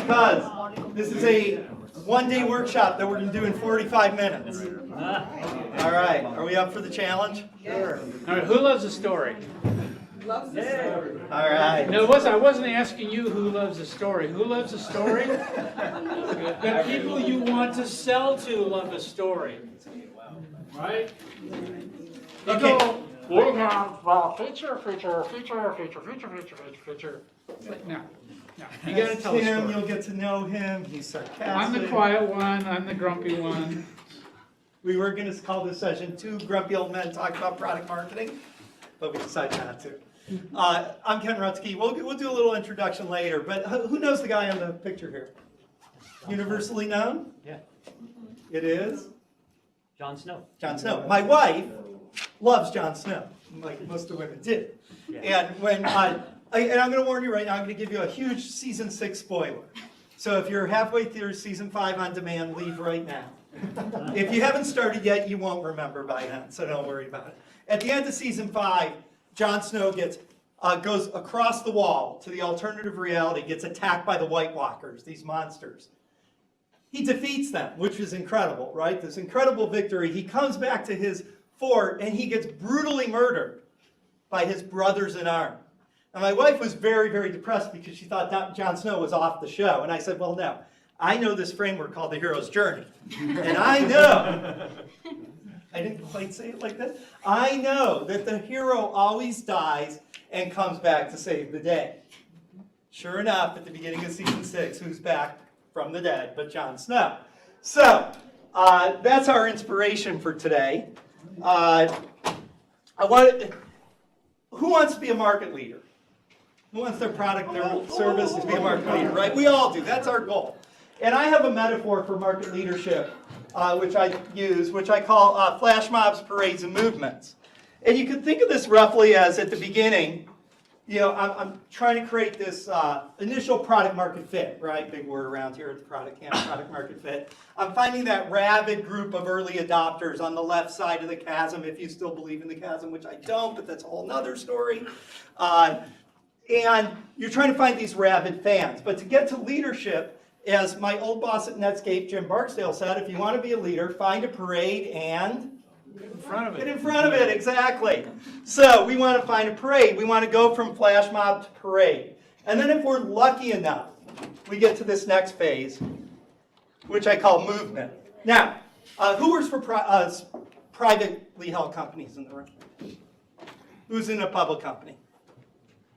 because this is a one-day workshop that we're going to do in 45 minutes. All right, are we up for the challenge? Sure. All right, who loves a story? Loves the story. All right. No, I wasn't asking you who loves a story. Who loves a story? The people you want to sell to love a story. Right? Okay. We have feature. No. You got to tell a Tim, story. you'll get to know him. He's sarcastic. I'm the quiet one. I'm the grumpy one. We were going to call this session Two Grumpy Old Men Talk About Product Marketing, but we decided not to. I'm Ken Rutsky. We'll do a little introduction later, but who knows the guy on the picture here? Universally known? Yeah. It is? Jon Snow. Jon Snow. My wife loves Jon Snow, like most of the women did. Yeah. And when and I'm going to warn you right now, I'm going to give you a huge season 6 spoiler. So if you're halfway through season 5 on demand, leave right now. If you haven't started yet, you won't remember by then, so don't worry about it. At the end of season 5, Jon Snow goes across the wall to the alternative reality, gets attacked by the White Walkers, these monsters. He defeats them, which is incredible, right? This incredible victory. He comes back to his fort and he gets brutally murdered by his brothers in arms. And my wife was very, very depressed because she thought Jon Snow was off the show. And I said, well, no. I know this framework called the hero's journey. And I know, I didn't quite say it like this. I know that the hero always dies and comes back to save the day. Sure enough, at the beginning of season 6, who's back from the dead but Jon Snow? So, that's our inspiration for today. Who wants to be a market leader? Who wants their product, their service to be a market leader, right? We all do. That's our goal. And I have a metaphor for market leadership, which I use, which I call flash mobs, parades, and movements. And you can think of this roughly as at the beginning, you know, I'm trying to create this initial product market fit, right? Big word around here at the product camp, product market fit. I'm finding that rabid group of early adopters on the left side of the chasm, if you still believe in the chasm, which I don't, but that's a whole nother story. And you're trying to find these rabid fans. But to get to leadership, as my old boss at Netscape, Jim Barksdale, said, if you want to be a leader, find a parade and Get in front of it. get in front of it, exactly. So we want to find a parade. We want to go from flash mob to parade. And then if we're lucky enough, we get to this next phase, which I call movement. Now, who works for privately held companies in the room? Who's in a public company?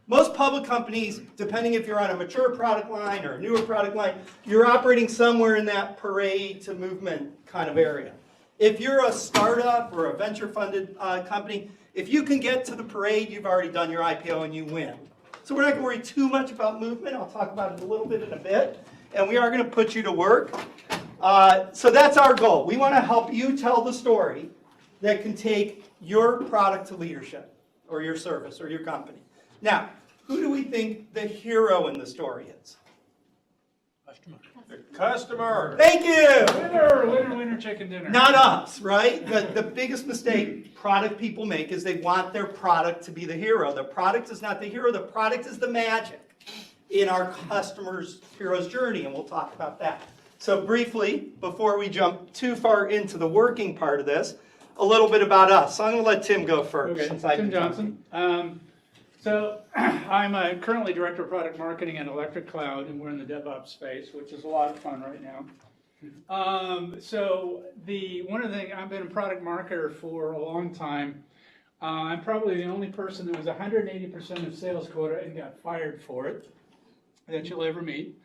Most public companies, depending if you're on a mature product line or a newer product line, you're operating somewhere in that parade to movement kind of area. If you're a startup or a venture-funded company, if you can get to the parade, you've already done your IPO and you win. So we're not going to worry too much about movement. I'll talk about it a little bit in a bit. And we are going to put you to work. So that's our goal. We want to help you tell the story that can take your product to leadership or your service or your company. Now, who do we think the hero in the story is? Customer. The customer. Thank you. Winner, chicken dinner. Not us, right? The biggest mistake product people make is they want their product to be the hero. The product is not the hero. The product is the magic in our customer's hero's journey, and we'll talk about that. So briefly, before we jump too far into the working part of this, a little bit about us. So I'm going to let Tim go first. Okay, Since I've Tim been Johnson. So I'm currently Director of Product Marketing at Electric Cloud, and we're in the DevOps space, which is a lot of fun right now. One of the things, I've been a product marketer for a long time. I'm probably the only person that was 180% of sales quota and got fired for it that you'll ever meet.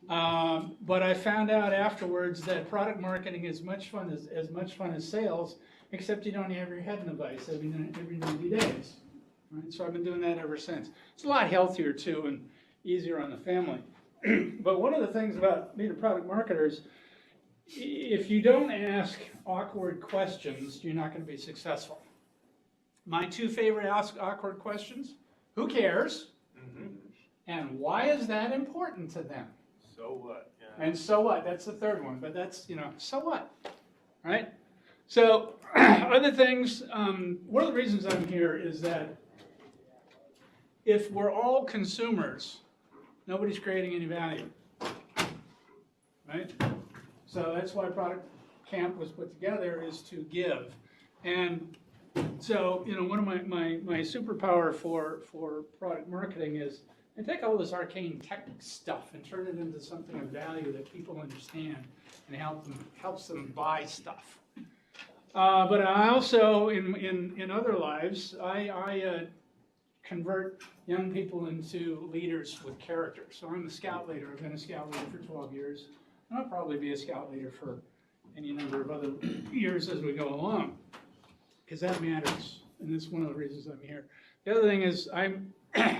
But I found out afterwards that product marketing is as much fun as sales, except you don't have your head in a vice every 90 days. Right? So I've been doing that ever since. It's a lot healthier too and easier on the family. But one of the things about being a product marketer is if you don't ask awkward questions, you're not going to be successful. My two favorite awkward questions: who cares? And why is that important to them? So what? Yeah. And so what? That's the third one, but that's, so what? Right? So, other things, one of the reasons I'm here is that if we're all consumers, nobody's creating any value. right? So that's why Product Camp was put together, is to give. And so, one of my superpower for product marketing is I take all this arcane tech stuff and turn it into something of value that people understand and helps them buy stuff. But I also, in other lives, I convert young people into leaders with character. So I'm a scout leader. I've been a scout leader for 12 years. And I'll probably be a scout leader for any number of other years as we go along, because that matters. And that's one of the reasons I'm here. The other thing is I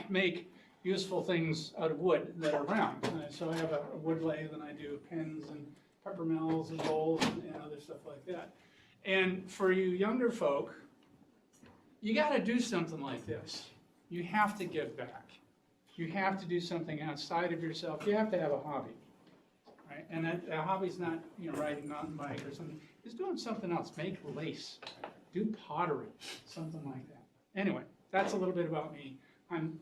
make useful things out of wood that are round. So I have a wood lathe, and I do pens and pepper mills and bowls and other stuff like that. And for you younger folk, you got to do something like this. You have to give back. You have to do something outside of yourself. You have to have a hobby, right? And a hobby's not riding a mountain bike or something. It's doing something else. Make lace, do pottery, something like that. Anyway, that's a little bit about me.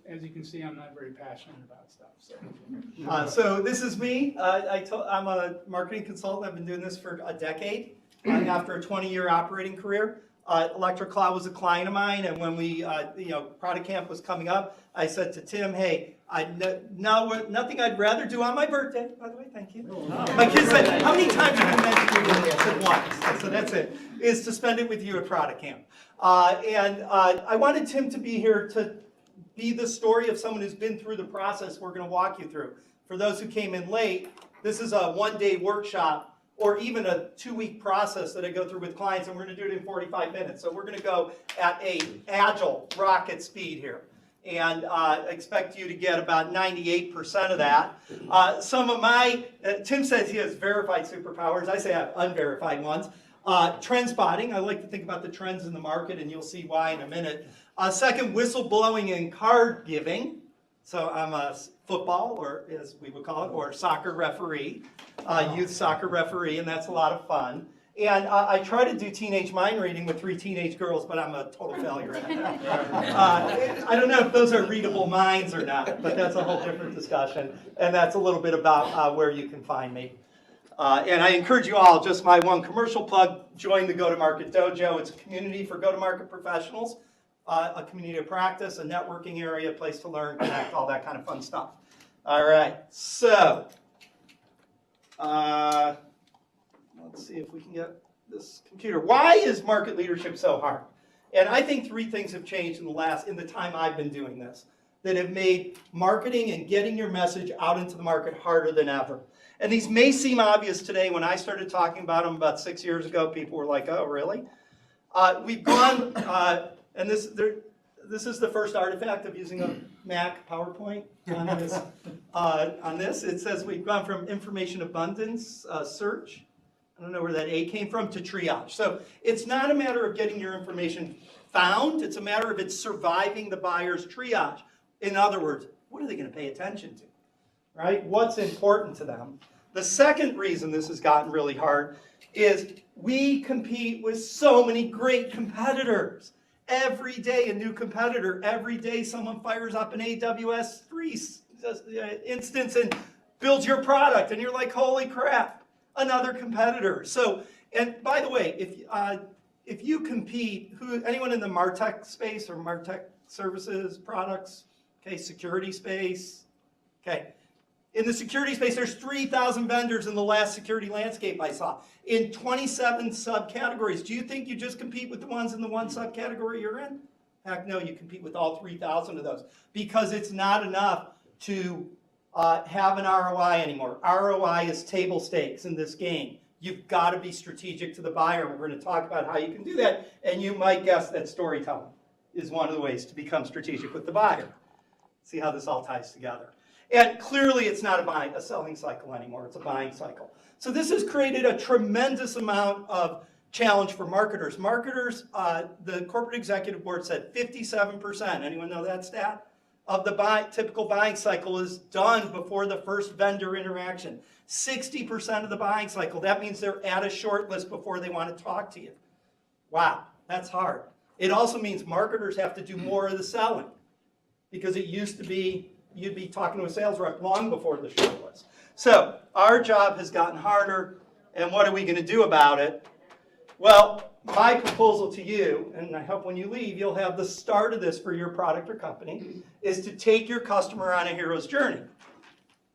As you can see, I'm not very passionate about stuff. So this is me. I'm a marketing consultant. I've been doing this for a decade. After a 20-year operating career, Electric Cloud was a client of mine, and when we, Product Camp was coming up, I said to Tim, "Hey, nothing I'd rather do on my birthday." By the way, thank you. My kids said, "How many times have you mentioned your birthday?" I said once. So that's it. Is to spend it with you at Product Camp, and I wanted Tim to be here to be the story of someone who's been through the process we're going to walk you through. For those who came in late, this is a one-day workshop, or even a 2-week process that I go through with clients, and we're going to do it in 45 minutes. So we're going to go at a agile rocket speed here, and expect you to get about 98% of that. Some of my, Tim says he has verified superpowers. I say I have unverified ones. Trend spotting. I like to think about the trends in the market, and you'll see why in a minute. Second, whistleblowing and card giving. So I'm a football, or as we would call it, or soccer referee, youth soccer referee, and that's a lot of fun. And I try to do teenage mind reading with 3 teenage girls, but I'm a total failure at that. I don't know if those are readable minds or not, but that's a whole different discussion. And that's a little bit about where you can find me. And I encourage you all, just my one commercial plug, join the Go-to-Market Dojo. It's a community for go-to-market professionals. A community of practice, a networking area, a place to learn, connect, all that kind of fun stuff. All right, so let's see if we can get this computer. Why is market leadership so hard? And I think 3 things have changed in the time I've been doing this, that have made marketing and getting your message out into the market harder than ever. And these may seem obvious today. When I started talking about them about 6 years ago, people were like, "Oh, really?" We've gone. And this is the first artifact of using a Mac PowerPoint on this. It says we've gone from information abundance, search, I don't know where that A came from, to triage. So it's not a matter of getting your information found. It's a matter of it surviving the buyer's triage. In other words, what are they going to pay attention to, right? What's important to them? The second reason this has gotten really hard is we compete with so many great competitors. Every day a new competitor. Every day someone fires up an AWS 3 instance and builds your product, and you're like, "Holy crap, another competitor." So, and by the way, if you compete, anyone in the MarTech space or MarTech services, products, okay, security space, okay. In the security space, there's 3,000 vendors in the last security landscape I saw, in 27 subcategories. Do you think you just compete with the ones in the one subcategory you're in? Heck no, you compete with all 3,000 of those, because it's not enough to have an ROI anymore. ROI is table stakes in this game. You've got to be strategic to the buyer. We're going to talk about how you can do that, and you might guess that storytelling is one of the ways to become strategic with the buyer. See how this all ties together. And clearly it's not a selling cycle anymore, it's a buying cycle. So this has created a tremendous amount of challenge for marketers. Marketers, the corporate executive board said 57%, anyone know that stat? Of the typical buying cycle is done before the first vendor interaction. 60% of the buying cycle, that means they're at a short list before they want to talk to you. Wow, that's hard. It also means marketers have to do more of the selling, because it used to be you'd be talking to a sales rep long before the show was. So our job has gotten harder, and what are we going to do about it? Well, my proposal to you, and I hope when you leave you'll have the start of this for your product or company, is to take your customer on a hero's journey.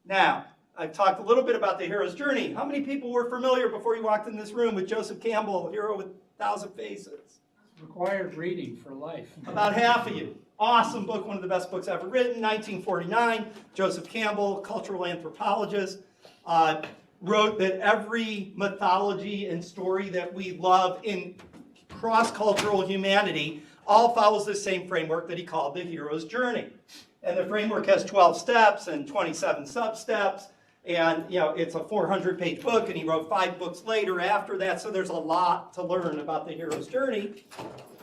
Now, I've talked a little bit about the hero's journey. How many people were familiar before you walked in this room with Joseph Campbell, Hero with 1,000 Faces? Required reading for life. About half of you. Awesome book, one of the best books ever written, 1949. Joseph Campbell, cultural anthropologist, wrote that every mythology and story that we love in cross-cultural humanity all follows the same framework that he called the hero's journey. And the framework has 12 steps and 27 sub-steps. And it's a 400-page book, and he wrote 5 books later after that, so there's a lot to learn about the hero's journey.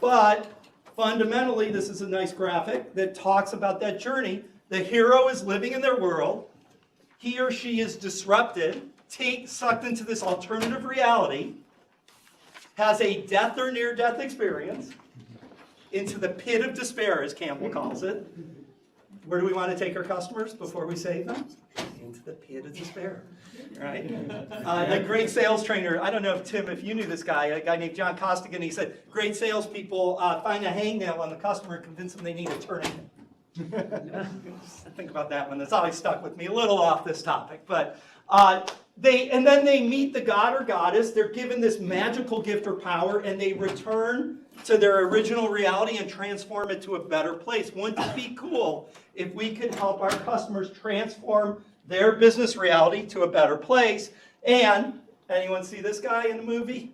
But fundamentally, this is a nice graphic that talks about that journey. The hero is living in their world. He or she is disrupted, sucked into this alternative reality, has a death or near-death experience, into the pit of despair, as Campbell calls it. Where do we want to take our customers before we save them? Into the pit of despair, right? A great sales trainer, I don't know if Tim, if you knew this guy, a guy named John Costigan, he said, great salespeople find a hangnail on the customer and convince them they need a tourniquet. Think about that one. That's always stuck with me. A little off this topic, but then they meet the god or goddess. They're given this magical gift or power, and they return to their original reality and transform it to a better place. Wouldn't it be cool if we could help our customers transform their business reality to a better place? And anyone see this guy in the movie?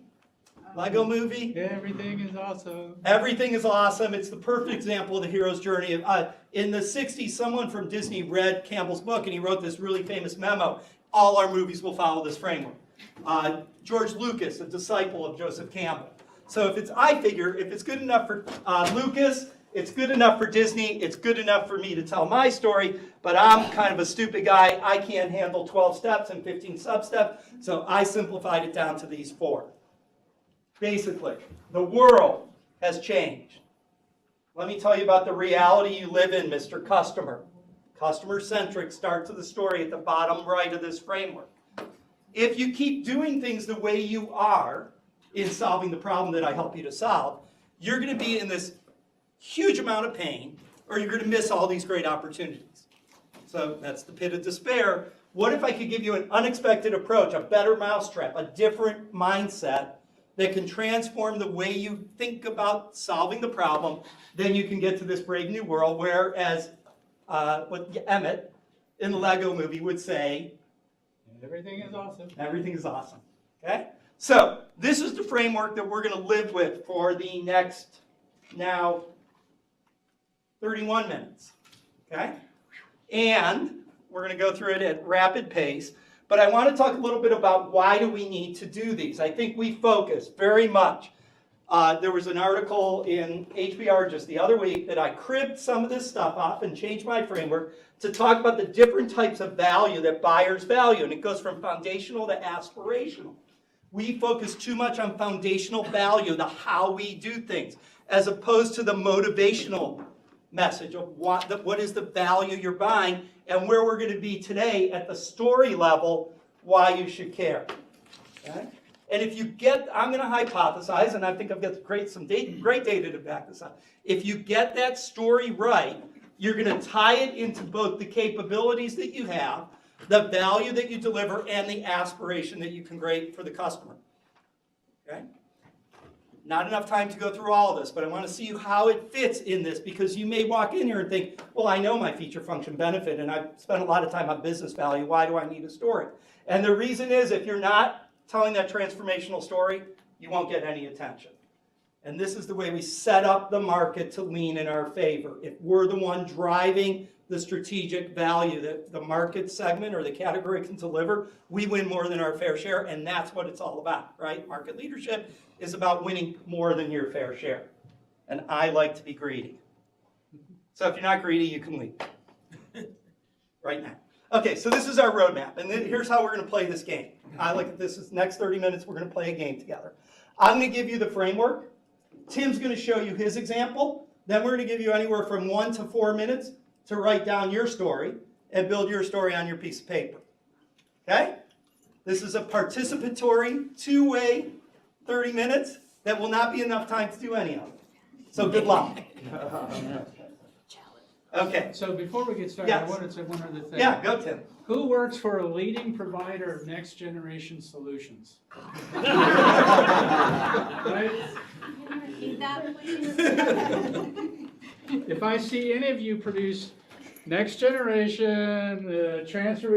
Lego movie? Everything is awesome. Everything is awesome. It's the perfect example of the hero's journey. In the 60s, someone from Disney read Campbell's book, and he wrote this really famous memo. All our movies will follow this framework. George Lucas, a disciple of Joseph Campbell. So I figure if it's good enough for Lucas, it's good enough for Disney, it's good enough for me to tell my story, but I'm kind of a stupid guy. I can't handle 12 steps and 15 sub-steps, so I simplified it down to these 4. Basically, the world has changed. Let me tell you about the reality you live in, Mr. Customer. Customer-centric starts of the story at the bottom right of this framework. If you keep doing things the way you are in solving the problem that I help you to solve, you're going to be in this huge amount of pain, or you're going to miss all these great opportunities. So that's the pit of despair. What if I could give you an unexpected approach, a better mousetrap, a different mindset that can transform the way you think about solving the problem? Then you can get to this brave new world where, as what Emmett in the Lego movie would say, Everything is awesome. Everything is awesome. Okay? So this is the framework that we're going to live with for the next, now, 31 minutes. Okay? And we're going to go through it at rapid pace. But I want to talk a little bit about why do we need to do these. I think we focus very much. There was an article in HBR just the other week that I cribbed some of this stuff off and changed my framework to talk about the different types of value that buyers value. And it goes from foundational to aspirational. We focus too much on foundational value, the how we do things, as opposed to the motivational message of what is the value you're buying, and where we're going to be today at the story level, why you should care. Okay? And if you get, I'm going to hypothesize, and I think I've got some great data to back this up. If you get that story right, you're going to tie it into both the capabilities that you have, the value that you deliver, and the aspiration that you can create for the customer. Okay? Not enough time to go through all of this, but I want to see how it fits in this, because you may walk in here and think, well, I know my feature function benefit, and I've spent a lot of time on business value. Why do I need a story? And the reason is, if you're not telling that transformational story, you won't get any attention. And this is the way we set up the market to lean in our favor. If we're the one driving the strategic value that the market segment or the category can deliver, we win more than our fair share, and that's what it's all about, right? Market leadership is about winning more than your fair share. And I like to be greedy. So if you're not greedy, you can leave. Right now. Okay, so this is our roadmap, and then here's how we're going to play this game. I look at this as next 30 minutes, we're going to play a game together. I'm going to give you the framework. Tim's going to show you his example. Then we're going to give you anywhere from 1 to 4 minutes to write down your story and build your story on your piece of paper. Okay? This is a participatory, two-way 30 minutes that will not be enough time to do any of it. So good luck. Okay. So before we get started, Yes. I wanted to say one other thing. Yeah, go Tim. Who works for a leading provider of next generation solutions? Right? Repeat that, please. If I see any of you produce next generation transfer,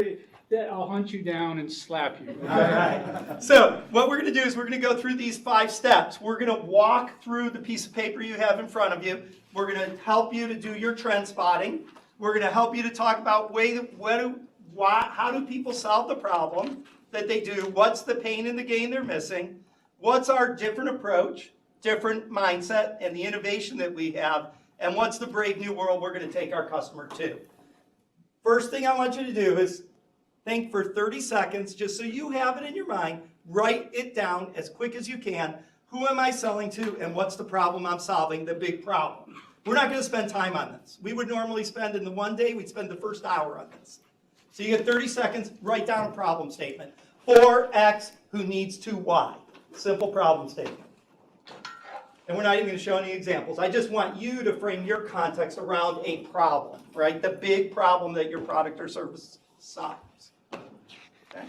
I'll hunt you down and slap you. All right. So what we're going to do is we're going to go through these 5 steps. We're going to walk through the piece of paper you have in front of you. We're going to help you to do your trend spotting. We're going to help you to talk about how do people solve the problem that they do? What's the pain in the gain they're missing? What's our different approach, different mindset, and the innovation that we have? And what's the brave new world we're going to take our customer to? First thing I want you to do is think for 30 seconds, just so you have it in your mind, write it down as quick as you can. Who am I selling to and what's the problem I'm solving, the big problem? We're not going to spend time on this. We would normally spend in the one day, we'd spend the first hour on this. So you get 30 seconds, write down a problem statement. For X who needs to Y. Simple problem statement. And we're not even going to show any examples. I just want you to frame your context around a problem, right? The big problem that your product or service solves. Okay?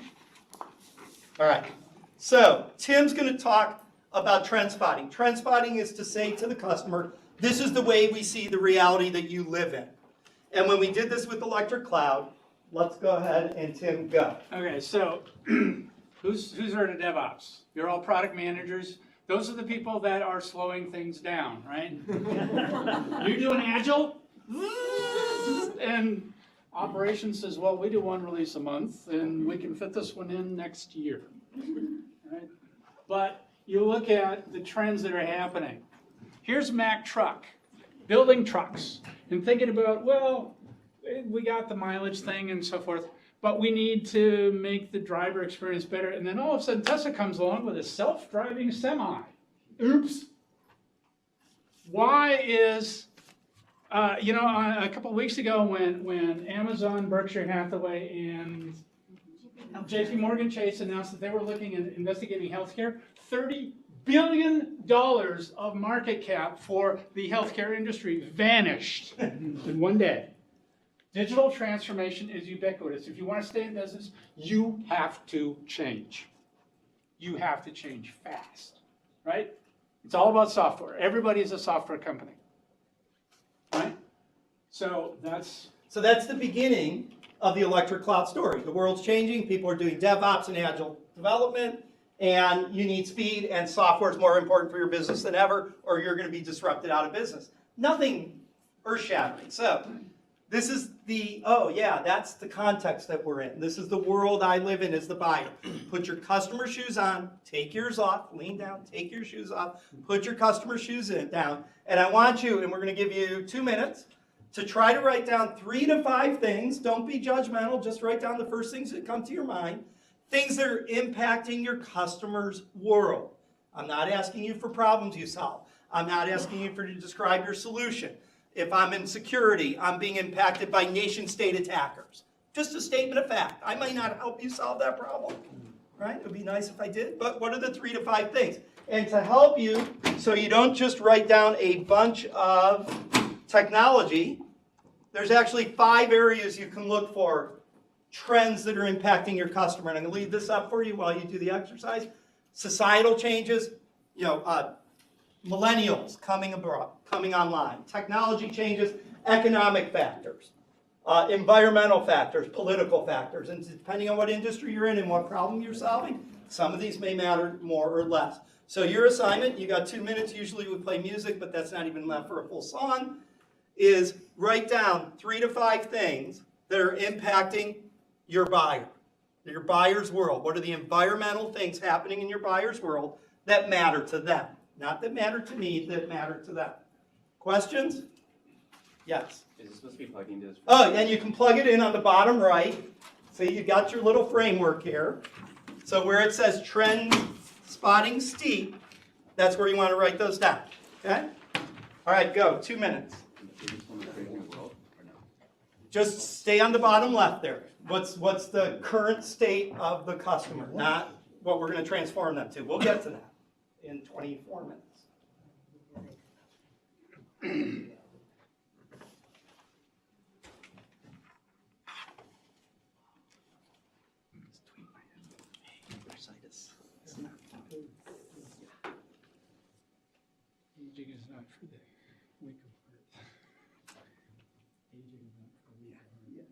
All right. So Tim's going to talk about trend spotting. Trend spotting is to say to the customer, this is the way we see the reality that you live in. And when we did this with Electric Cloud, let's go ahead and Tim, go. Okay, so who's heard of DevOps? You're all product managers. Those are the people that are slowing things down, right? You do an agile, and operations says, well, we do one release a month, and we can fit this one in next year, right? But you look at the trends that are happening. Here's Mack Truck, building trucks, and thinking about, well, we got the mileage thing and so forth, but we need to make the driver experience better. And then all of a sudden, Tesla comes along with a self-driving semi. Oops. Why is, a couple of weeks ago when Amazon, Berkshire Hathaway, and JP Morgan Chase announced that they were looking at investigating healthcare, $30 billion of market cap for the healthcare industry vanished in one day. Digital transformation is ubiquitous. If you want to stay in business, you have to change. You have to change fast, right? It's all about software. Everybody is a software company, right? So that's the beginning of the Electric Cloud story. The world's changing. People are doing DevOps and Agile development, and you need speed, and software is more important for your business than ever, or you're going to be disrupted out of business. Nothing earth-shattering. So this is that's the context that we're in. This is the world I live in as the buyer. Put your customer shoes on, take yours off, lean down, take your shoes off, put your customer shoes down, and I want you, and we're going to give you 2 minutes, to try to write down 3 to 5 things. Don't be judgmental, just write down the first things that come to your mind. Things that are impacting your customer's world. I'm not asking you for problems you solve. I'm not asking you to describe your solution. If I'm in security, I'm being impacted by nation-state attackers. Just a statement of fact. I might not help you solve that problem, right? It would be nice if I did, but what are the 3 to 5 things? And to help you, so you don't just write down a bunch of technology, there's actually 5 areas you can look for, trends that are impacting your customer. And I'm going to leave this up for you while you do the exercise. Societal changes, millennials coming online, technology changes, economic factors, environmental factors, political factors, and depending on what industry you're in and what problem you're solving, some of these may matter more or less. So your assignment, you got 2 minutes, usually we play music, but that's not even enough for a full song, is write down 3 to 5 things that are impacting your buyer, your buyer's world. What are the environmental things happening in your buyer's world that matter to them? Not that matter to me, that matter to them. Questions? Yes. Is it supposed to be plugged into this? Oh, and you can plug it in on the bottom right. So you got your little framework here. So where it says trend spotting steep, that's where you want to write those down. Okay? All right, go. 2 minutes. Is this one the Brave New World or no? Just stay on the bottom left there. What's the current state of the customer, not what we're going to transform them to. We'll get to that in 24 minutes. Aging is not for the weak of heart. Aging is not for the weak of heart.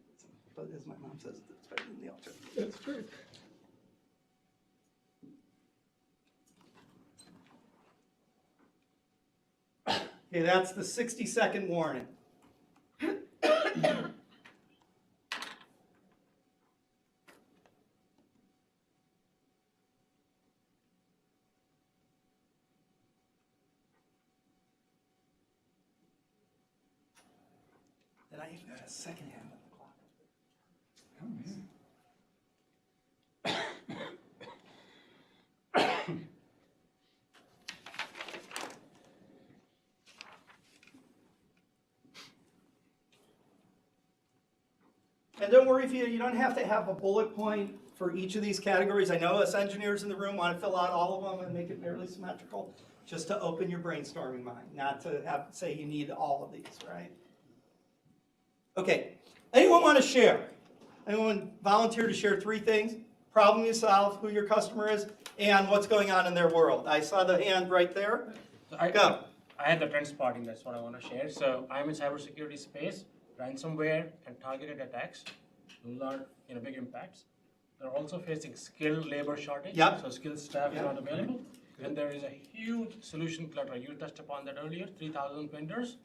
But as my mom says, it's better than the alternative. That's true. Okay, that's the 60-second warning. And I even got a second hand on the clock. Oh, man. And don't worry if you don't have to have a bullet point for each of these categories. I know us engineers in the room want to fill out all of them and make it fairly symmetrical, just to open your brainstorming mind, not to have say you need all of these, right? Okay, anyone want to share? Anyone volunteer to share 3 things? Problem you solve, who your customer is, and what's going on in their world. I saw the hand right there. So Go. I had the trend spotting, that's what I want to share. So I'm in cybersecurity space, ransomware and targeted attacks. Those are big impacts. They're also facing skilled labor shortage. Yep. So skilled staff is Yep. not available. And there is a huge solution clutter. You touched upon that earlier, 3,000 vendors.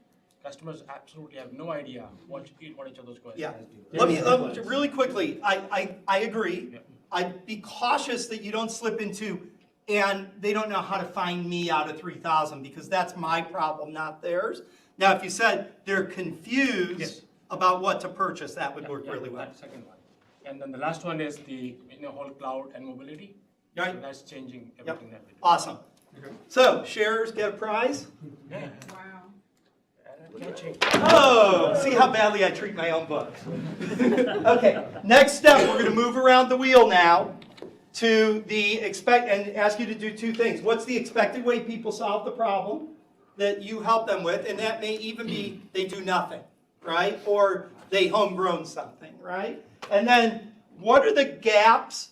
Customers absolutely have no idea what each of those questions Yeah. do. Let me, really quickly, I agree. Yeah. I'd be cautious that you don't slip into, and they don't know how to find me out of 3,000, because that's my problem, not theirs. Now, if you said they're confused Yes. about what to purchase, that would work really well. That's the second one. And then the last one is the whole cloud and mobility. Right. So that's changing Yep. everything that we do. Awesome. So, sharers get a prize? Yeah. Wow. Catching. Oh, see how badly I treat my own books. Okay, next step, we're going to move around the wheel now to the and ask you to do 2 things. What's the expected way people solve the problem that you help them with? And that may even be they do nothing, right? Or they homegrown something, right? And then what are the gaps?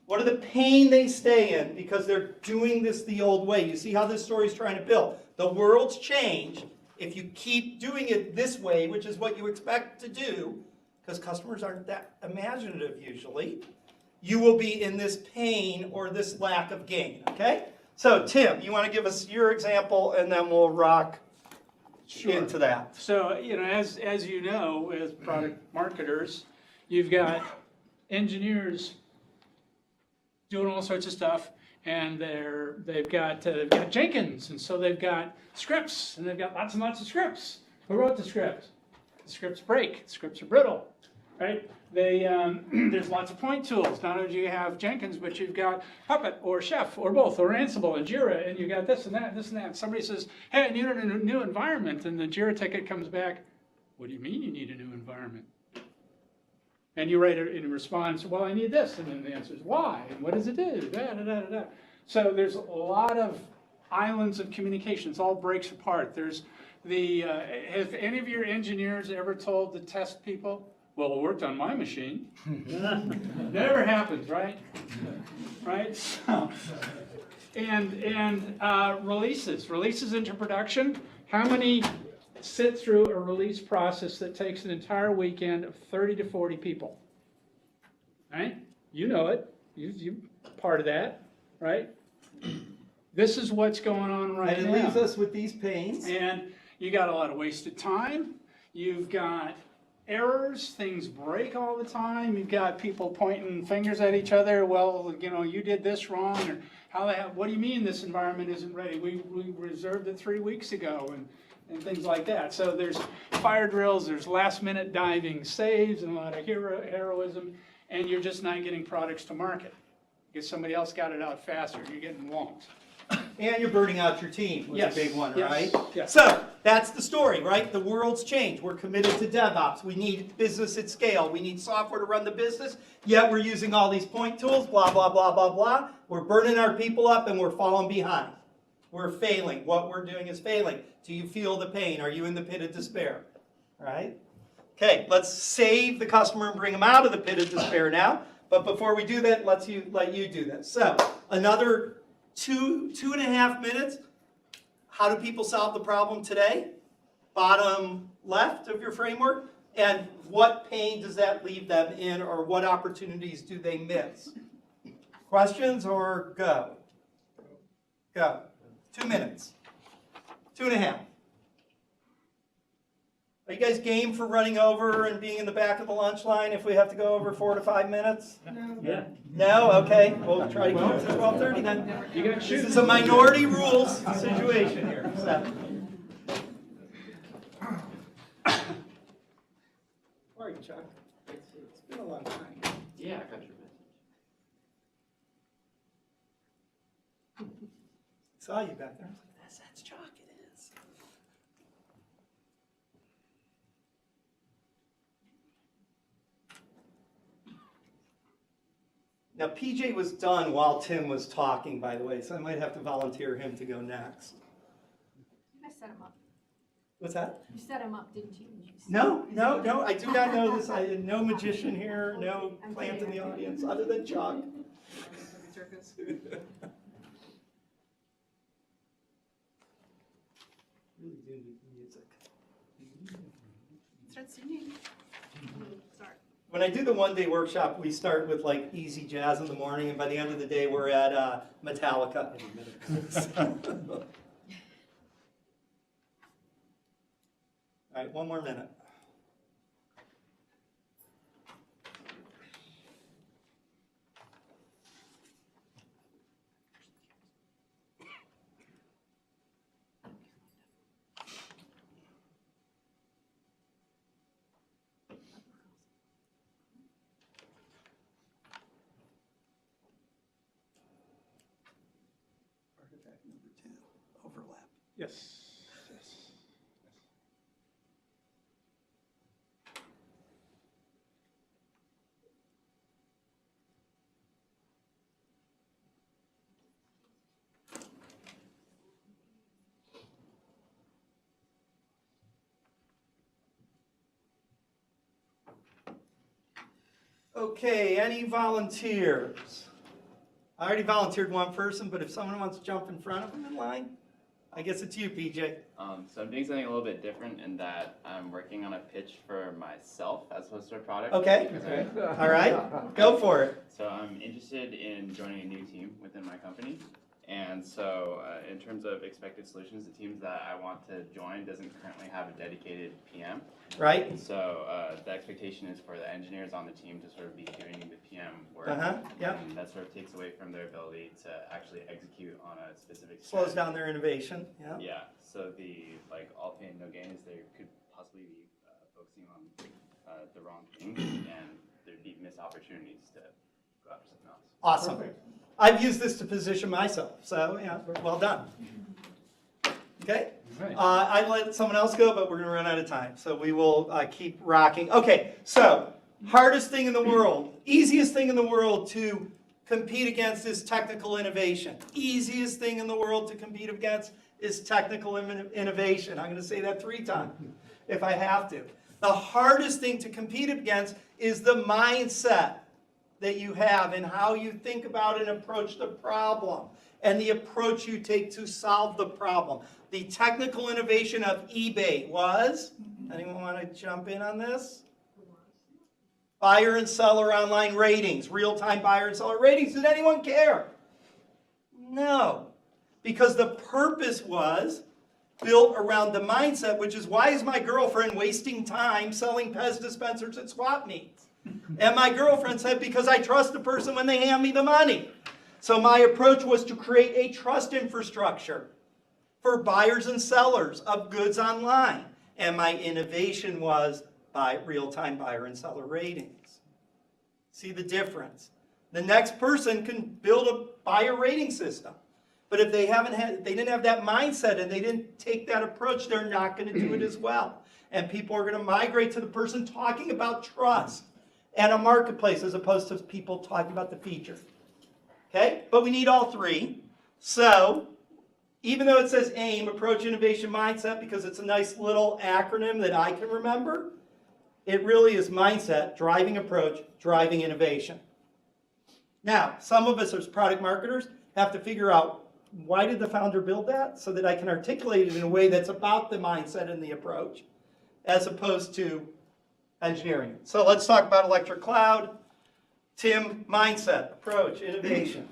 What are the pain they stay in because they're doing this the old way? You see how this story is trying to build. The world's changed. If you keep doing it this way, which is what you expect to do, because customers aren't that imaginative usually, you will be in this pain or this lack of gain, okay? So Tim, you want to give us your example and then we'll rock into that. So, as you know, as product marketers, you've got engineers doing all sorts of stuff, and they've got Jenkins, and so they've got scripts, and they've got lots and lots of scripts. Who wrote the script? The scripts break. The scripts are brittle, right? There's lots of point tools. Not only do you have Jenkins, but you've got Puppet or Chef or both, or Ansible and Jira, and you got this and that, and this and that. Somebody says, "Hey, I need a new environment," and the Jira ticket comes back. What do you mean you need a new environment? And you write it in response, well, I need this. And then the answer is, why? And what does it do? Da, da, da, da, da. So there's a lot of islands of communication. It all breaks apart. There's have any of your engineers ever told the test people, well, it worked on my machine? Never happens, right? Right? So, and releases into production. How many sit through a release process that takes an entire weekend of 30 to 40 people? Right? You know it. You're part of that, right? This is what's going on right And now. it leaves us with these pains. And you got a lot of wasted time. You've got errors. Things break all the time. You've got people pointing fingers at each other. Well, you did this wrong. Or what do you mean this environment isn't ready? We reserved it 3 weeks ago. And things like that. So there's fire drills, there's last minute diving saves, and a lot of heroism, and you're just not getting products to market. Because somebody else got it out faster, you're getting whomped. And you're burning out your team, was Yes, a big one, yes, right? yes. So That's the story, right? The world's changed. We're committed to DevOps. We need business at scale. We need software to run the business, yet we're using all these point tools, blah, blah, blah, blah, blah. We're burning our people up and we're falling behind. We're failing. What we're doing is failing. Do you feel the pain? Are you in the pit of despair? Right? Okay, let's save the customer and bring them out of the pit of despair now. But before we do that, let you do this. So, another 2.5 minutes. How do people solve the problem today? Bottom left of your framework. And what pain does that leave them in, or what opportunities do they miss? Questions or go? Go. 2 minutes. 2.5. Are you guys game for running over and being in the back of the lunch line if we have to go over 4 to 5 minutes? No. Yeah. No? Okay. We'll try to keep it to 12:30 then. You got This is a minority rules situation here. So. How are you, Chuck? It's been a long time. Yeah, I got your message. Saw you back there. I was like, that's Chuck. It is. Now, PJ was done while Tim was talking, by the way, so I might have to volunteer him to go next. I set him up. What's that? You set him up, didn't you? No, I do not know this. I no magician here, no plant in the audience, other than Chuck. Really do need music. Start singing. Start. When I do the one-day workshop, we start with like easy jazz in the morning, and by the end of the day, we're at Metallica. All right, 1 more minute. Artifact number 2, overlap. Yes. Yes. Okay, any volunteers? I already volunteered one person, but if someone wants to jump in front of them in line, I guess it's you, PJ. So I'm doing something a little bit different in that I'm working on a pitch for myself as opposed to a product. Okay. Because All right, go for it. So I'm interested in joining a new team within my company. And so in terms of expected solutions, the teams that I want to join doesn't currently have a dedicated PM. Right? So the expectation is for the engineers on the team to sort of be doing the PM work. Yeah. And that sort of takes away from their ability to actually execute on a specific Slows strategy. down their innovation. Yeah. Yeah, so the all pain, no gain is they could possibly be focusing on the wrong thing, and there'd be missed opportunities to go after something else. Awesome. Perfect. I've used this to position myself, so yeah, well done. Okay? Right. I let someone else go, but we're going to run out of time, so we will keep rocking. Okay, so hardest thing in the world, easiest thing in the world to compete against is technical innovation. Easiest thing in the world to compete against is technical innovation. I'm going to say that 3 times if I have to. The hardest thing to compete against is the mindset that you have and how you think about and approach the problem and the approach you take to solve the problem. The technical innovation of eBay was, anyone want to jump in on this? Buyer and seller online ratings, real-time buyer and seller ratings. Did anyone care? No, because the purpose was built around the mindset, which is, why is my girlfriend wasting time selling Pez dispensers at swap meets? And my girlfriend said, because I trust the person when they hand me the money. So my approach was to create a trust infrastructure for buyers and sellers of goods online. And my innovation was real-time buyer and seller ratings. See the difference? The next person can build a buyer rating system. But if they didn't have that mindset and they didn't take that approach, they're not going to do it as well. And people are going to migrate to the person talking about trust and a marketplace as opposed to people talking about the feature. Okay? But we need all three. So, even though it says AIM, Approach, Innovation, Mindset, because it's a nice little acronym that I can remember, it really is mindset, driving approach, driving innovation. Now, some of us as product marketers have to figure out, why did the founder build that? So that I can articulate it in a way that's about the mindset and the approach, as opposed to engineering. So let's talk about electric cloud. Tim, mindset, approach, innovation.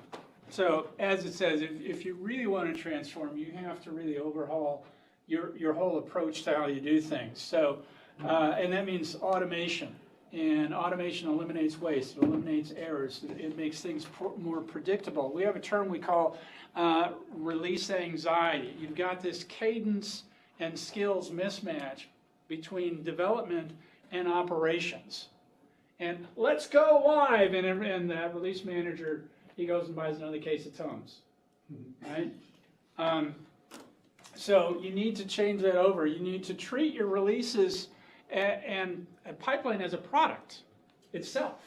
So as it says, if you really want to transform, you have to really overhaul your whole approach to how you do things. So, and that means automation. And automation eliminates waste, it eliminates errors, it makes things more predictable. We have a term we call release anxiety. You've got this cadence and skills mismatch between development and operations. And let's go live, and that release manager, he goes and buys another case of Tums, right? So you need to change that over. You need to treat your releases and a pipeline as a product itself,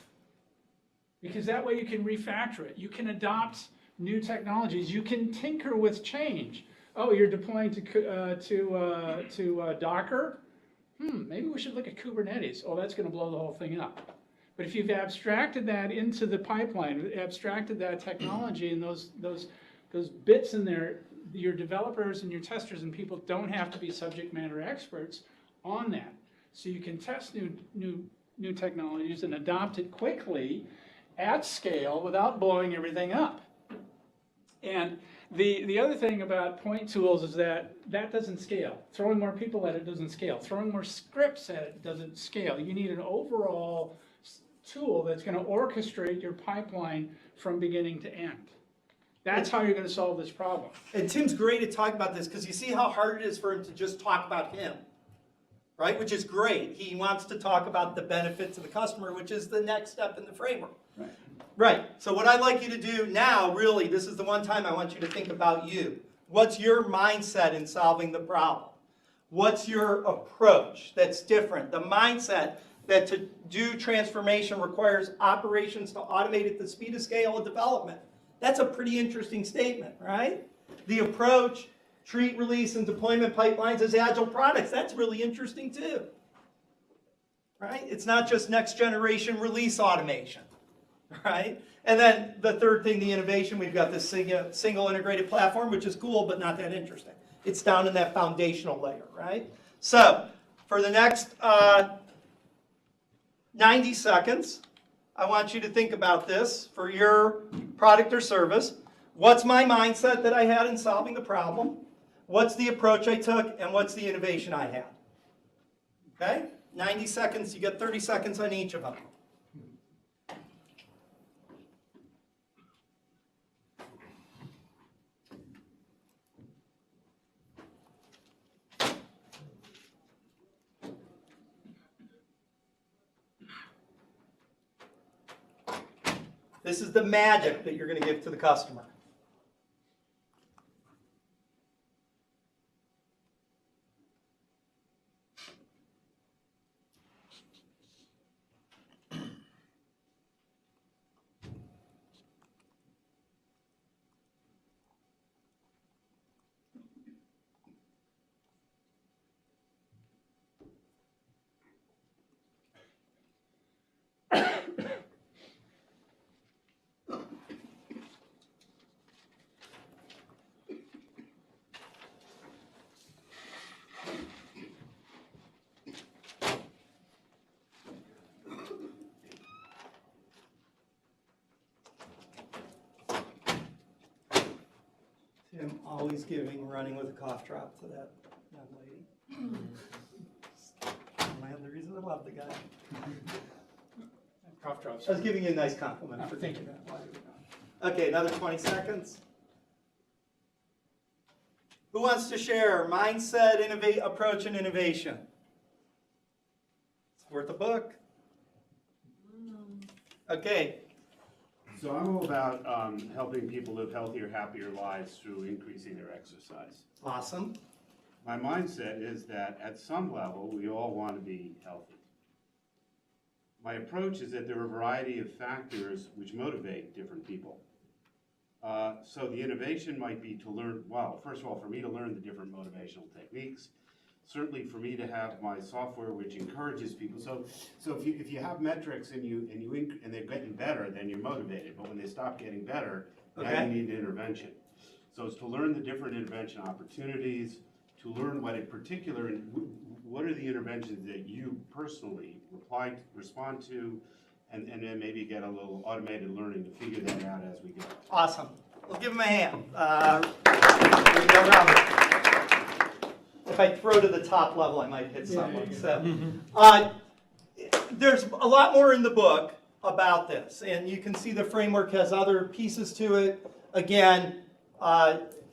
because that way you can refactor it. You can adopt new technologies. You can tinker with change. Oh, you're deploying to Docker? Maybe we should look at Kubernetes. Oh, that's going to blow the whole thing up. But if you've abstracted that into the pipeline, abstracted that technology and those bits in there, your developers and your testers and people don't have to be subject matter experts on that. So you can test new technologies and adopt it quickly at scale without blowing everything up. And the other thing about point tools is that doesn't scale. Throwing more people at it doesn't scale. Throwing more scripts at it doesn't scale. You need an overall tool that's going to orchestrate your pipeline from beginning to end. That's how you're going to solve this problem. And Tim's great at talking about this, because you see how hard it is for him to just talk about him, right? Which is great. He wants to talk about the benefit to the customer, which is the next step in the framework. Right. Right. So what I'd like you to do now, really, this is the one time I want you to think about you. What's your mindset in solving the problem? What's your approach that's different? The mindset that to do transformation requires operations to automate at the speed of scale of development. That's a pretty interesting statement, right? The approach, treat, release, and deployment pipelines as agile products. That's really interesting too, right? It's not just next generation release automation, right? And then the third thing, the innovation, we've got this single integrated platform, which is cool, but not that interesting. It's down in that foundational layer, right? So for the next 90 seconds, I want you to think about this for your product or service. What's my mindset that I had in solving the problem? What's the approach I took? And what's the innovation I had? Okay? 90 seconds, you get 30 seconds on each of them. This is the magic that you're going to give to the customer. Tim always running with a cough drop to that young lady. The reason I love the guy. Cough drops. I was giving you a nice compliment for thinking that. Okay, another 20 seconds. Who wants to share mindset, approach, and innovation? It's worth a book. Okay, So I'm all about helping people live healthier, happier lives through increasing their exercise. Awesome. My mindset is that at some level, we all want to be healthy. My approach is that there are a variety of factors which motivate different people. So the innovation might be to learn, well, first of all, for me to learn the different motivational techniques. Certainly for me to have my software which encourages people. So if you have metrics and they're getting better, then you're motivated. But when they stop getting better, now Okay. you need an So it's to learn the different intervention opportunities, to learn what in particular, what are the interventions that you personally respond to, and then maybe get a little automated learning to figure that out as we go. Awesome. We'll give him a hand. Here we go, Robert. If I throw to the top level, I might hit someone. So, there's a lot more in the book about this, and you can see the framework has other pieces to it. Again,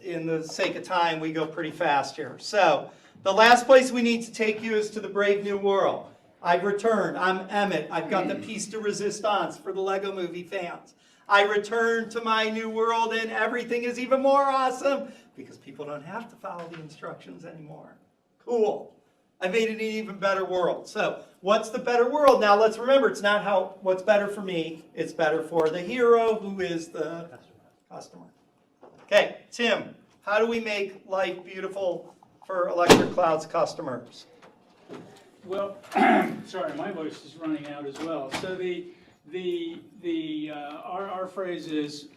in the sake of time, we go pretty fast here. So, the last place we need to take you is to the brave new world. I've returned. I'm Emmett. I've got the piece de resistance for the Lego Movie fans. I return to my new world, and everything is even more awesome because people don't have to follow the instructions anymore. Cool. I made it an even better world. So, what's the better world? Now, let's remember, it's not what's better for me. It's better for the hero, who is the customer. Okay, Tim, how do we make life beautiful for Electric Cloud's customers? Well, sorry, my voice is running out as well. So our phrase is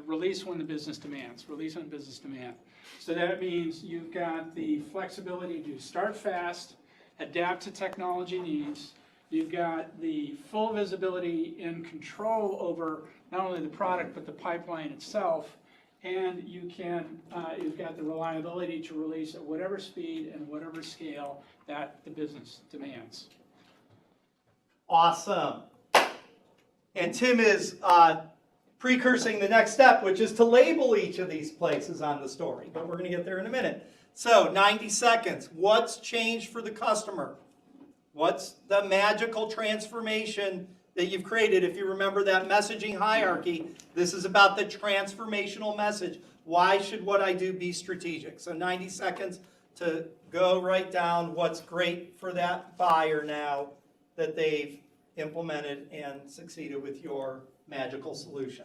release when the business demands. Release when the business demands. So that means you've got the flexibility to start fast, adapt to technology needs. You've got the full visibility and control over not only the product but the pipeline itself. And you've got the reliability to release at whatever speed and whatever scale that the business demands. Awesome. And Tim is precursing the next step, which is to label each of these places on the story. But we're going to get there in a minute. So, 90 seconds. What's changed for the customer? What's the magical transformation that you've created? If you remember that messaging hierarchy, this is about the transformational message. Why should what I do be strategic? So 90 seconds to go write down what's great for that buyer now that they've implemented and succeeded with your magical solution.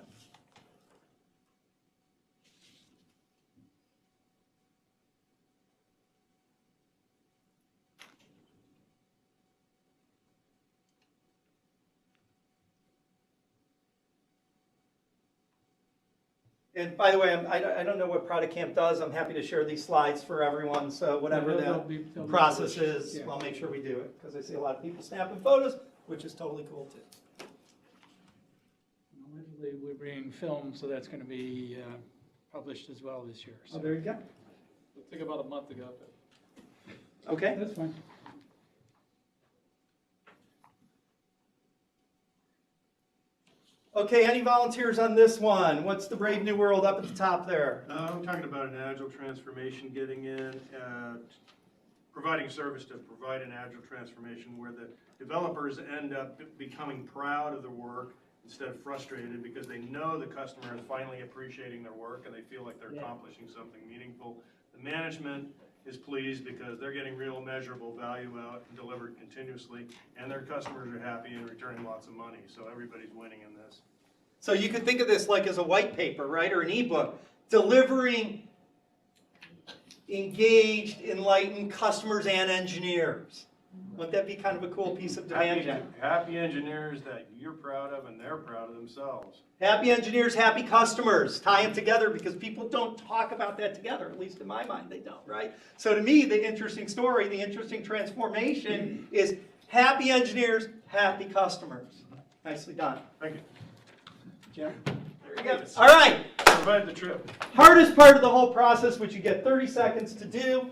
And by the way, I don't know what Product Camp does. I'm happy to share these slides for everyone. So whatever They'll the be process published. is, Yeah. I'll make sure we do it. Because I see a lot of people snapping photos, which is totally cool too. Allegedly, we're bringing film, so that's going to be published as well this year. So Oh, there you go. it took about a month to go, but Okay. that's fine. Okay, any volunteers on this one? What's the Brave New World up at the top there? I'm talking about an agile transformation getting in, providing service to provide an agile transformation where the developers end up becoming proud of their work instead of frustrated because they know the customer is finally appreciating their work and they feel like they're accomplishing something meaningful. The management is pleased because they're getting real measurable value out and delivered continuously, and their customers are happy and returning lots of money, so everybody's winning in this. So you could think of this like as a white paper, right, or an ebook, delivering engaged, enlightened customers and engineers. Wouldn't that be kind of a cool piece of demand gen? Happy engineers that you're proud of and they're proud of themselves. Happy engineers, happy customers. Tie them together because people don't talk about that together. At least in my mind, they don't, right? So to me, the interesting story, the interesting transformation is happy engineers, happy customers. Nicely done. Thank you. Jim? There you go. All right. Provide the trip. Hardest part of the whole process, which you get 30 seconds to do,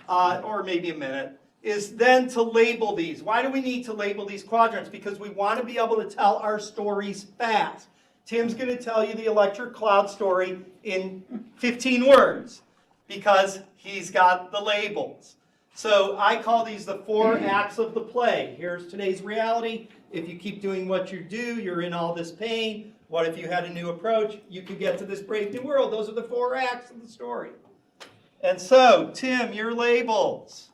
or maybe a minute, is then to label these. Why do we need to label these quadrants? Because we want to be able to tell our stories fast. Tim's going to tell you the Electric Cloud story in 15 words because he's got the labels. So I call these the 4 acts of the play. Here's today's reality. If you keep doing what you do, you're in all this pain. What if you had a new approach? You could get to this brave new world. Those are the 4 acts of the story. And so, Tim, your labels.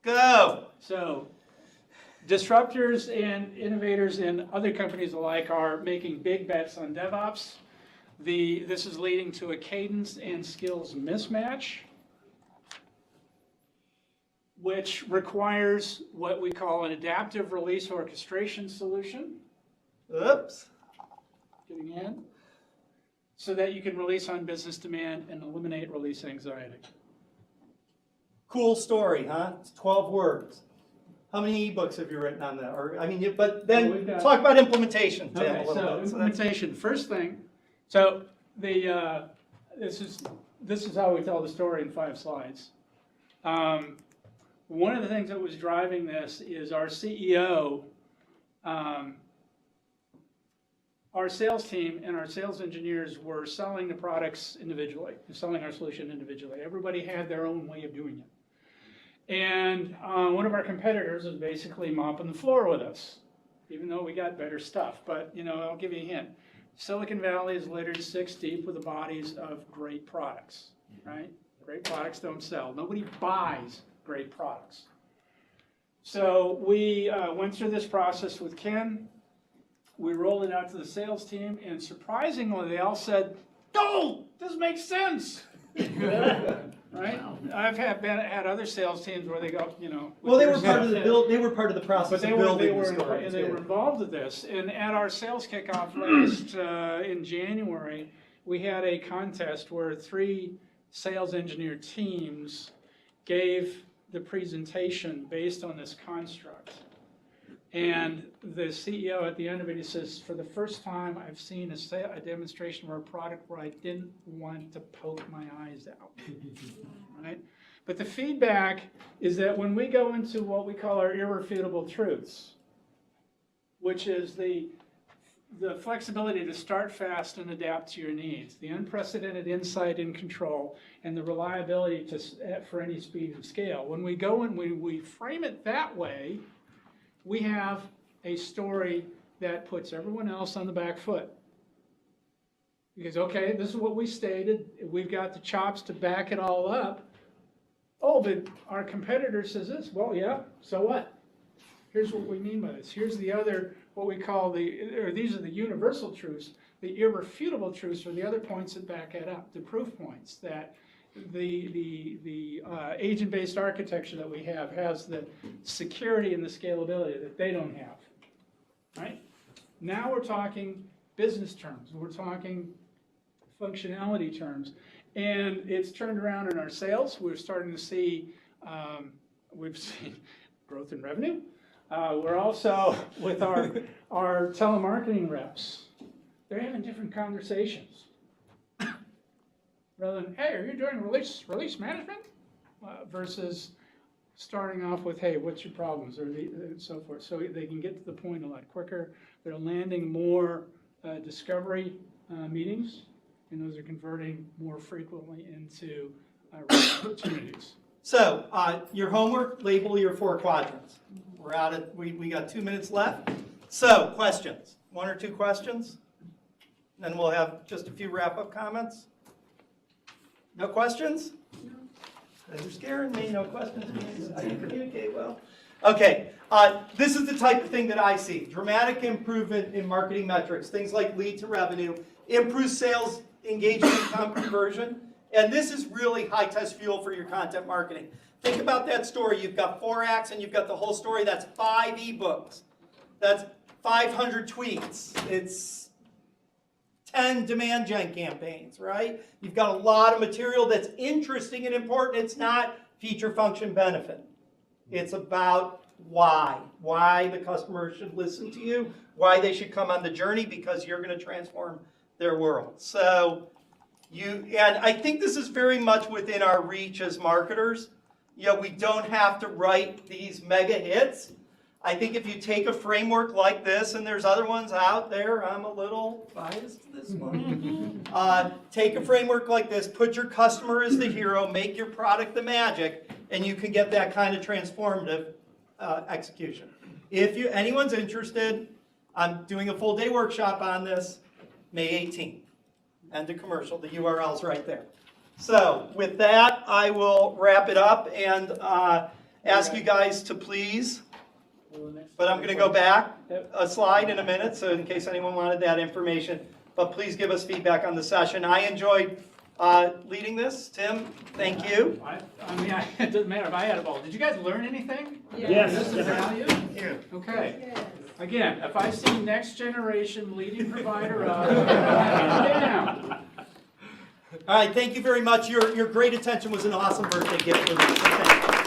Go. So, disruptors and innovators and other companies alike are making big bets on DevOps. This is leading to a cadence and skills mismatch, which requires what we call an adaptive release orchestration solution. Oops. Getting in. So that you can release on business demand and eliminate release anxiety. Cool story, huh? It's 12 words. How many ebooks have you written on that? Or I mean, but then Well, we've got- talk about implementation, Tim, Okay, a little so bit. So that's- implementation, first thing, so this is how we tell the story in 5 slides. One of the things that was driving this is our CEO, our sales team and our sales engineers were selling the products individually, selling our solution individually. Everybody had their own way of doing it. And one of our competitors was basically mopping the floor with us, even though we got better stuff. But, I'll give you a hint. Silicon Valley is littered 6 deep with the bodies of great products, right? Great products don't sell. Nobody buys great products. So we went through this process with Ken. We rolled it out to the sales team, and surprisingly, they all said, "Oh, this makes sense." Right? I've had other sales teams where they go, Well, they were part of the build. They were part of the process but they of were, building the story. and they were involved with this. And at our sales kickoff last in January, we had a contest where 3 sales engineer teams gave the presentation based on this construct. And the CEO at the end of it, he says, "For the first time, I've seen a demonstration of a product where I didn't want to poke my eyes out." Right? But the feedback is that when we go into what we call our irrefutable truths, which is the flexibility to start fast and adapt to your needs, the unprecedented insight and control, and the reliability for any speed and scale. When we go and we frame it that way, we have a story that puts everyone else on the back foot. Because, okay, this is what we stated. We've got the chops to back it all up. Oh, but our competitor says this. Well, yeah, so what? Here's what we mean by this. Here's the other, what we call these are the universal truths. The irrefutable truths are the other points that back it up, the proof points that the agent-based architecture that we have has the security and the scalability that they don't have, right? Now we're talking business terms. We're talking functionality terms. And it's turned around in our sales. We're starting to see, we've seen growth in revenue. We're also, with our telemarketing reps, they're having different conversations. Rather than, "Hey, are you doing release management?" Versus starting off with, "Hey, what's your problems?" and so forth. So they can get to the point a lot quicker. They're landing more discovery meetings, and those are converting more frequently into opportunities. So, your homework, label your 4 quadrants. We're out at, we got 2 minutes left. So, questions? 1 or 2 questions? Then we'll have just a few wrap-up comments. No questions? No. You're scaring me. No questions means I can communicate well. Okay, this is the type of thing that I see. Dramatic improvement in marketing metrics, things like lead to revenue, improved sales engagement and conversion, and this is really high-test fuel for your content marketing. Think about that story. You've got 4 acts and you've got the whole story. That's 5 ebooks. That's 500 tweets. It's 10 demand gen campaigns, right? You've got a lot of material that's interesting and important. It's not feature, function, benefit. It's about why the customer should listen to you, why they should come on the journey, because you're going to transform their world. So and I think this is very much within our reach as marketers. We don't have to write these mega hits. I think if you take a framework like this, and there's other ones out there, I'm a little biased to this one. Take a framework like this, put your customer as the hero, make your product the magic, and you can get that kind of transformative execution. If anyone's interested, I'm doing a full day workshop on this. May 18th. End of commercial. The URL's right there. So with that, I will wrap it up and ask you guys to please, but I'm going to go back a slide in a minute, so in case anyone wanted that information, but please give us feedback on the session. I enjoyed leading this. Tim, thank you. I mean, it doesn't matter if I had a ball. Did you guys learn anything? Yes. This is value? Okay. Again, if I see next generation leading provider of, down. All right, thank you very much. Your great attention was an awesome birthday gift for me, so thank you.